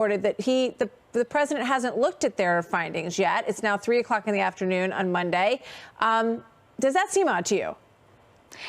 reported that the president hasn't looked at their findings yet. It's now 3 o'clock in the afternoon on Monday. Does that seem odd to you?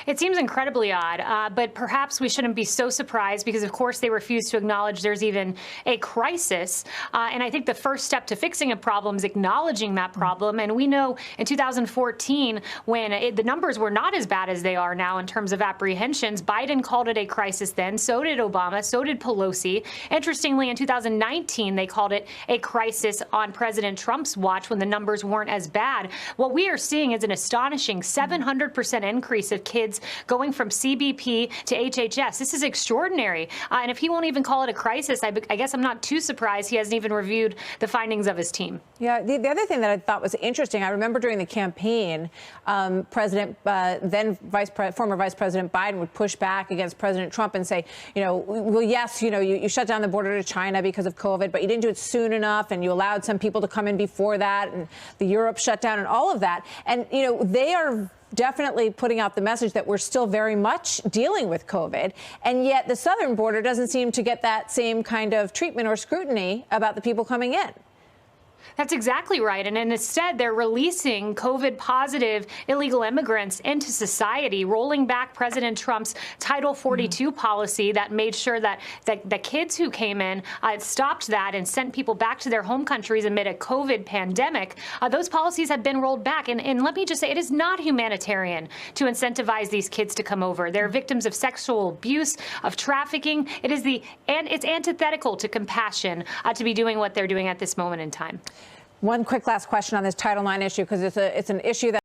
It seems incredibly odd, but perhaps we shouldn't be so surprised because, of course, they refuse to acknowledge there's even a crisis. And I think the first step to fixing a problem is acknowledging that problem. And we know in 2014, when the numbers were not as bad as they are now in terms of apprehensions, Biden called it a crisis then. So did Obama. So did Pelosi. Interestingly, in 2019, they called it a crisis on President Trump's watch when the numbers weren't as bad. What we are seeing is an astonishing 700% increase of kids going from CBP to HHS. This is extraordinary. And if he won't even call it a crisis, I guess I'm not too surprised he hasn't even reviewed the findings of his team. Yeah, the other thing that I thought was interesting, I remember during the campaign, former Vice President Biden would push back against President Trump and say, well, yes, you shut down the border to China because of COVID, but you didn't do it soon enough, and you allowed some people to come in before that, and the Europe shutdown and all of that. And, they are definitely putting out the message that we're still very much dealing with COVID. And yet the southern border doesn't seem to get that same kind of treatment or scrutiny about the people coming in. That's exactly right. And instead, they're releasing COVID-positive illegal immigrants into society, rolling back President Trump's Title 42 policy that made sure that the kids who came in stopped that and sent people back to their home countries amid a COVID pandemic. Those policies have been rolled back. And let me just say, it is not humanitarian to incentivize these kids to come over. They're victims of sexual abuse, of trafficking. It's antithetical to compassion to be doing what they're doing at this moment in time. One quick last question on this Title IX issue, because it's an issue that